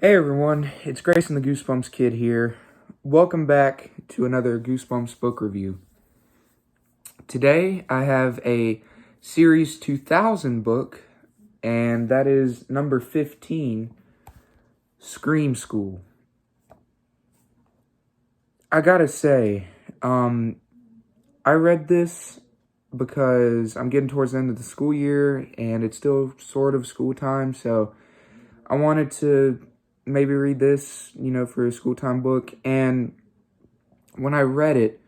Hey everyone, it's Grayson the Goosebumps Kid here. Welcome back to another Goosebumps book review. Today I have a Series 2000 book, and that is number 15, Scream School. I gotta say, I read this because I'm getting towards the end of the school year and it's still sort of school time, so I wanted to maybe read this, for a school time book. And when I read it,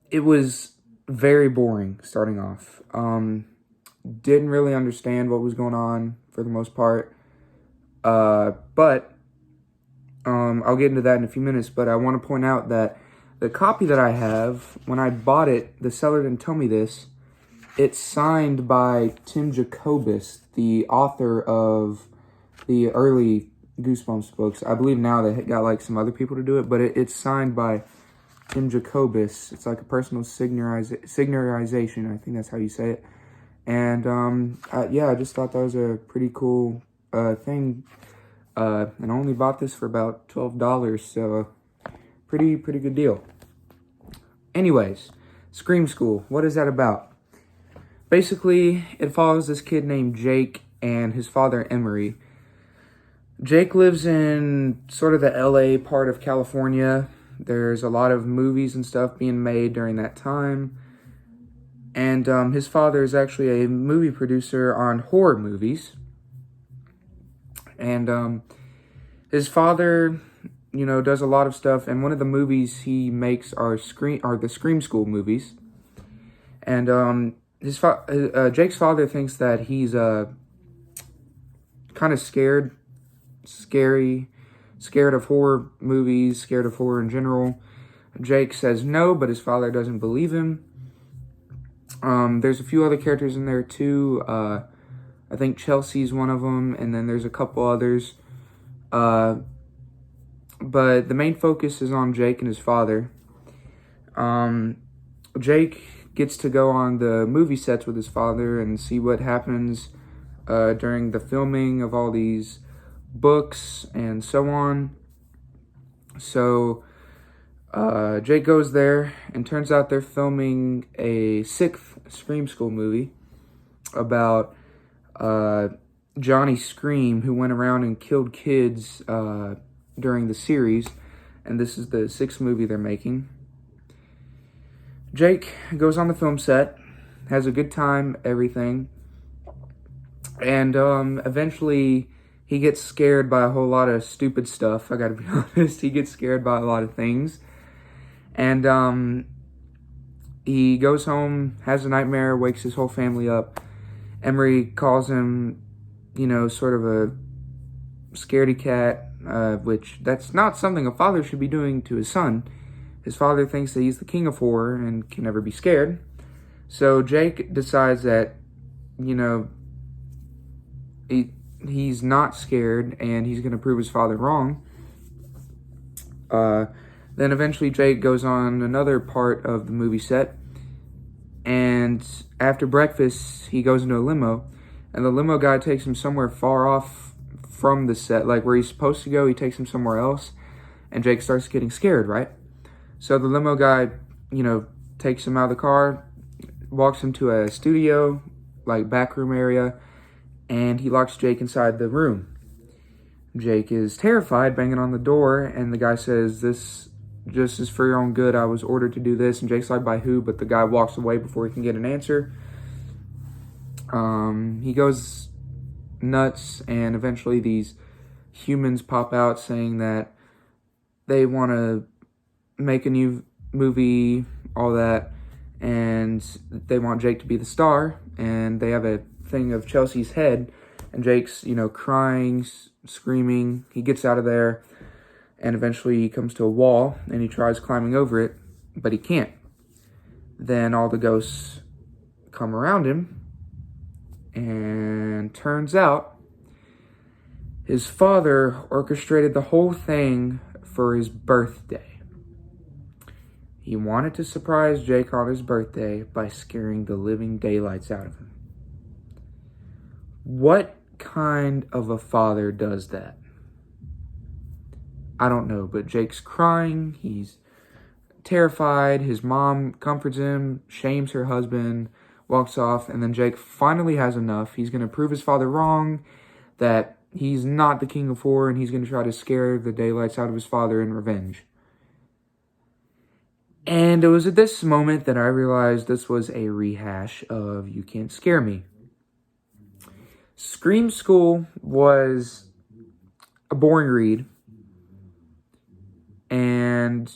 it was very boring starting off. Didn't really understand what was going on for the most part. But I'll get into that in a few minutes. But I want to point out that the copy that I have, when I bought it, the seller didn't tell me this. It's signed by Tim Jacobus, the author of the early Goosebumps books. I believe now they got like some other people to do it, but it's signed by Tim Jacobus. It's like a personal signarization. I think that's how you say it. And I just thought that was a pretty cool thing. And I only bought this for about $12, so pretty good deal. Anyways, Scream School. What is that about? Basically, it follows this kid named Jake and his father Emery. Jake lives in sort of the LA part of California. There's a lot of movies and stuff being made during that time. And his father is actually a movie producer on horror movies. And his father, does a lot of stuff. And one of the movies he makes are the Scream School movies. And Jake's father thinks that he's kind of scared of horror movies, scared of horror in general. Jake says no, but his father doesn't believe him. There's a few other characters in there too. I think Chelsea's one of them, and then there's a couple others. But the main focus is on Jake and his father. Jake gets to go on the movie sets with his father and see what happens during the filming of all these books and so on. So Jake goes there, and turns out they're filming a 6th Scream School movie about Johnny Scream, who went around and killed kids during the series, and this is the 6th movie they're making. Jake goes on the film set, has a good time, everything, and eventually he gets scared by a whole lot of stupid stuff. I gotta be honest. He gets scared by a lot of things. And he goes home, has a nightmare, wakes his whole family up. Emery calls him, sort of a scaredy cat, which that's not something a father should be doing to his son. His father thinks that he's the king of horror and can never be scared. So Jake decides that, he's not scared, and he's going to prove his father wrong. Then eventually Jake goes on another part of the movie set, and after breakfast, he goes into a limo, and the limo guy takes him somewhere far off from the set, like where he's supposed to go. He takes him somewhere else, and Jake starts getting scared, right? So the limo guy, takes him out of the car, walks him to a studio, like back room area, and he locks Jake inside the room. Jake is terrified, banging on the door, and the guy says, "This just is for your own good. I was ordered to do this." And Jake's like, "By who?" But the guy walks away before he can get an answer. He goes nuts, and eventually these humans pop out saying that they want to make a new movie, all that, and they want Jake to be the star, and they have a thing of Chelsea's head, and Jake's, crying, screaming. He gets out of there, and eventually he comes to a wall, and he tries climbing over it, but he can't. Then all the ghosts come around him, and turns out his father orchestrated the whole thing for his birthday. He wanted to surprise Jake on his birthday by scaring the living daylights out of him. What kind of a father does that? I don't know, but Jake's crying. He's terrified. His mom comforts him, shames her husband, walks off, and then Jake finally has enough. He's going to prove his father wrong, that he's not the king of horror, and he's going to try to scare the daylights out of his father in revenge. And it was at this moment that I realized this was a rehash of You Can't Scare Me. Scream School was a boring read, and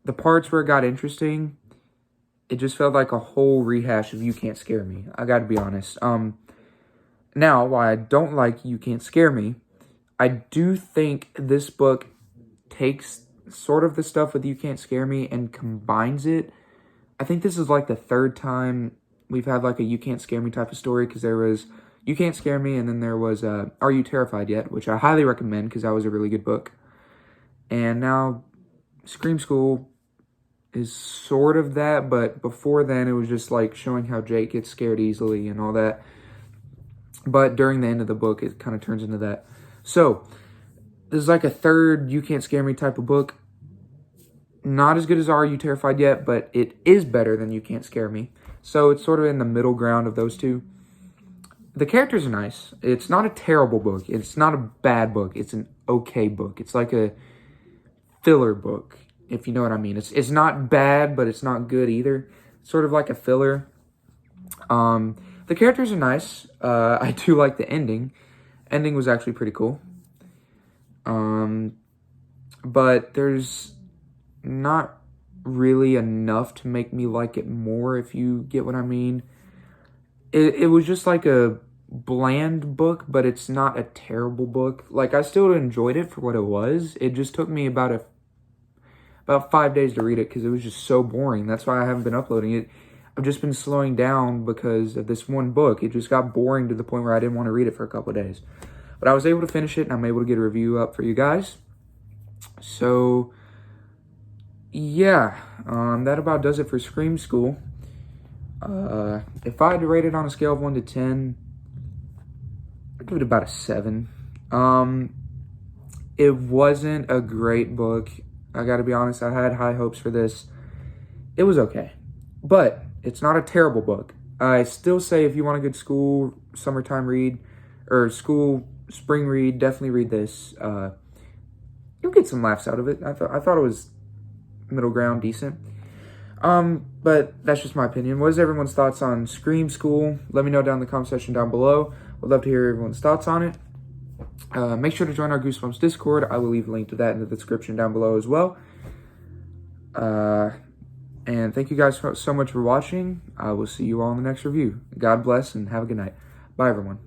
the parts where it got interesting, it just felt like a whole rehash of You Can't Scare Me. I gotta be honest. Now, why I don't like You Can't Scare Me, I do think this book takes sort of the stuff with You Can't Scare Me and combines it. I think this is like the third time we've had like a You Can't Scare Me type of story, because there was You Can't Scare Me, and then there was Are You Terrified Yet, which I highly recommend because that was a really good book. And now Scream School is sort of that, but before then it was just like showing how Jake gets scared easily and all that. But during the end of the book, it kind of turns into that. So, this is like a third You Can't Scare Me type of book. Not as good as Are You Terrified Yet, but it is better than You Can't Scare Me. So, it's sort of in the middle ground of those two. The characters are nice. It's not a terrible book. It's not a bad book. It's an okay book. It's like a filler book, if you know what I mean. It's not bad, but it's not good either. It's sort of like a filler. The characters are nice. I do like the ending. Ending was actually pretty cool. But there's not really enough to make me like it more, if you get what I mean. It was just like a bland book, but it's not a terrible book. Like, I still enjoyed it for what it was. It just took me about 5 days to read it because it was just so boring. That's why I haven't been uploading it. I've just been slowing down because of this one book. It just got boring to the point where I didn't want to read it for a couple of days. But I was able to finish it, and I'm able to get a review up for you guys. So, yeah, that about does it for Scream School. If I had to rate it on a scale of 1 to 10, I'd give it about a 7. It wasn't a great book. I gotta be honest, I had high hopes for this. It was okay, but it's not a terrible book. I still say if you want a good school summertime read, or school spring read, definitely read this. You'll get some laughs out of it. I thought it was middle ground, decent. But that's just my opinion. What is everyone's thoughts on Scream School? Let me know down in the comment section down below. Would love to hear everyone's thoughts on it. Make sure to join our Goosebumps Discord. I will leave a link to that in the description down below as well. And thank you guys so much for watching. I will see you all in the next review. God bless and have a good night. Bye, everyone.